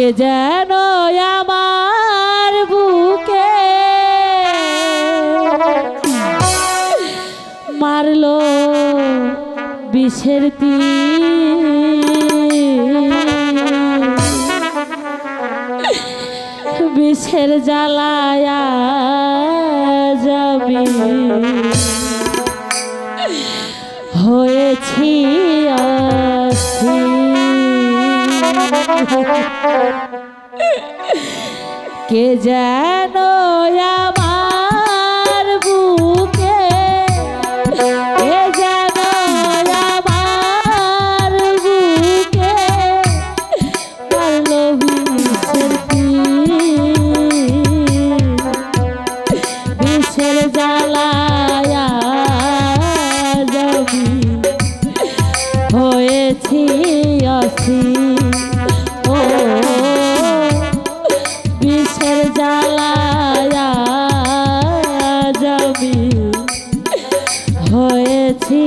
কে যেন আমার বুকে মারলো বিষের বিষের জ্বালায়া যাবি হয়েছি কে যেন আমার বুকে কে যেন আমার বুকে মারলো বিষের জ্বালায়া যাবি হয়েছি ও বিষের জ্বালায়া যাবি হয়েছি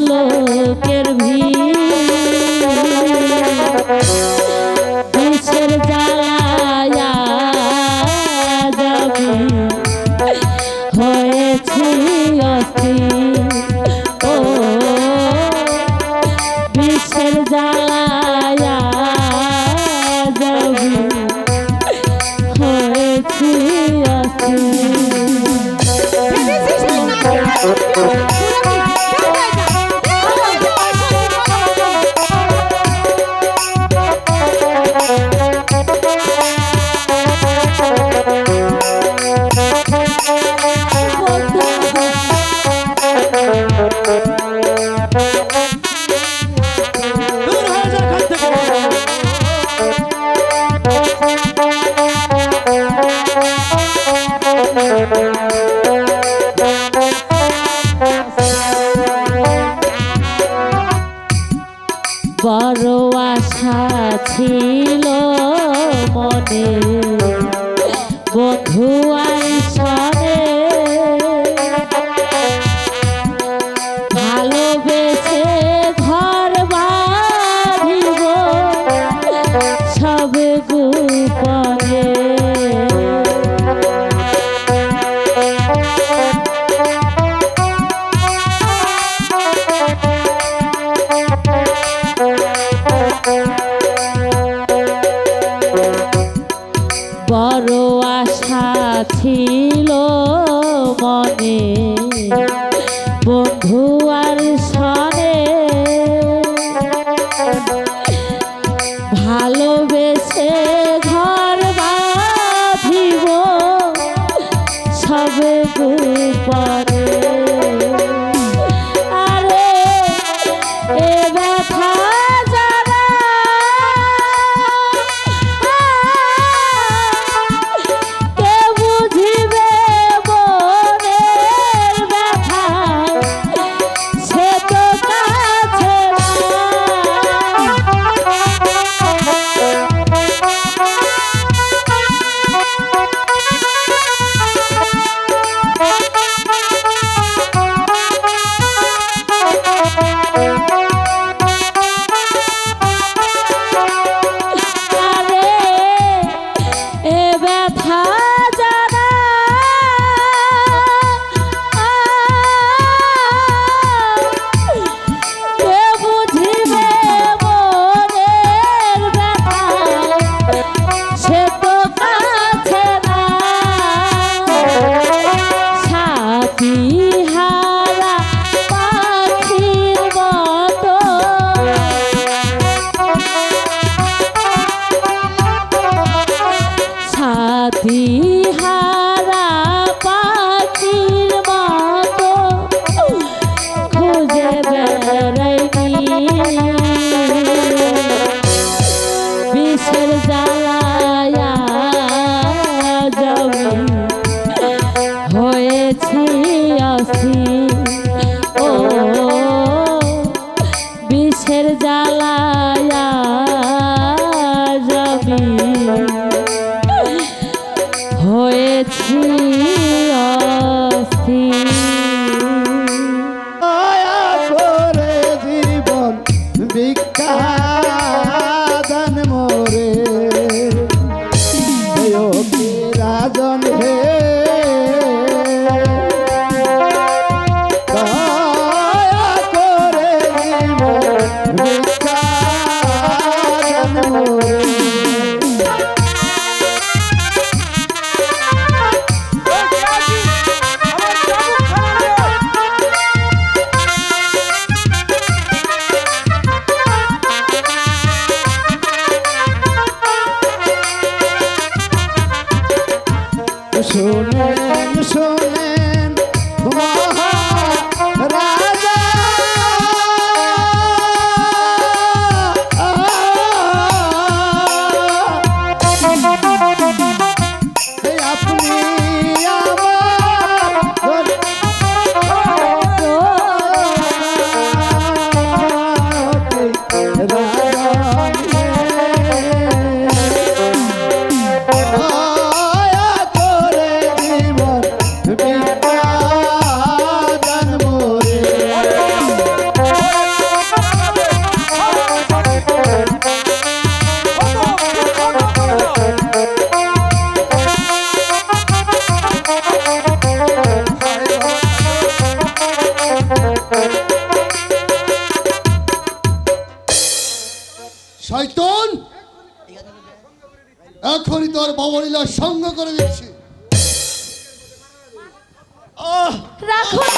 লোকের বিষের জ্বালায়া যাবি হয়েছি ও বিষের জ্বালায়া যাবি হয়েছি বড় আশা ছিল মনে বন্ধু আইসনে ভালোবেসে ঘর বাঁধিব সবে গোপনে বড় আশা ছিল জ্বালায়া যাবি হয়েছি অস্থির। দয়া করে জীবন ভিক্ষা দান মোরে কি রাজন হে দয়া করে জীবন ভিক্ষা দান মোরে শোনেন শোনেন মহারাজা আপনি আমার শয়তান এখনই তোর বাবলীলা সঙ্গ করে দিচ্ছি। রাখুন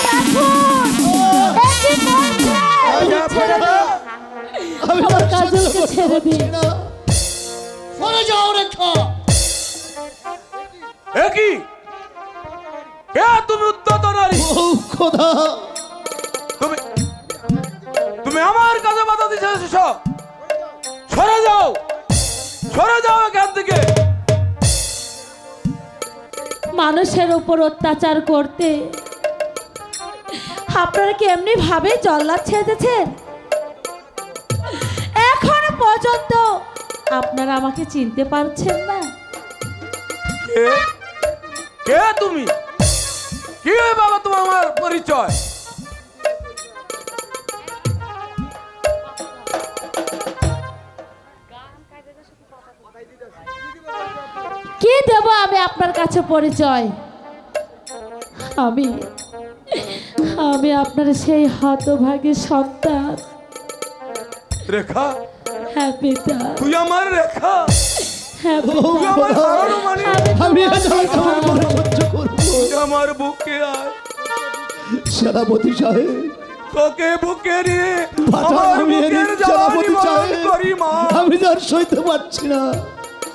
আমার কাজলকে ছেড়ে দিন। সরে যাও রেখা। কি তুমি উদ্যত নারী, খোদা তুমি তুমি আমার কাছে বাধা দিচ্ছ। সরে যাও, সরে যাও এখান থেকে। মানুষের উপর অত্যাচার করতে আপনারা কি এমনি ভাবে জল্লাদ ছেড়েছেন? এখন পর্যন্ত আপনারা আমাকে চিনতে পারছেন না। কে কে তুমি? কি বাবা তোমার আমার পরিচয়? কি দেব আমি আপনার কাছে পরিচয়? আমি আমি আপনার সেই হতভাগী সন্তান। রেখা? হ্যাঁ পিতা। তুই আমার রেখা? হ্যাঁ তুই আমার হারানো মানে? আমি সহ্য করব। তুই আমার বুকে আয় সেনাপতি সাহেব, তোকে বুকে নিয়ে বাঁচাও, আমার আমি বুকের সেনাপতি জ্বালানি বরণ সাহেব। করি মা। আমি আর সইতে পারছি না।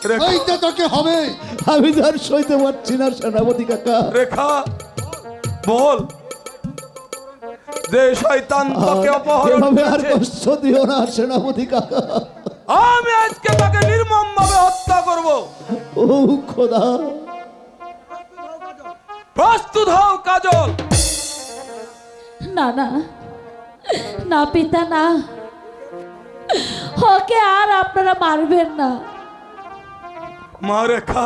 রেখা, সইতে তোকে হবে। আমি আর সইতে পারছি না সেনাপতি কাকা। রেখা বল, যে শয়তান তোকে অপহরণ এভাবে আর করেছে, কষ্ট দিও না সেনাপতি কাকা। আমি আজকে তাকে নির্মম ভাবে হত্যা করব। ও খোদা, প্রস্তুত হও কাজল। না না না পিতা না, ওকে আর আপনারা মারবেন না। মা রেখা,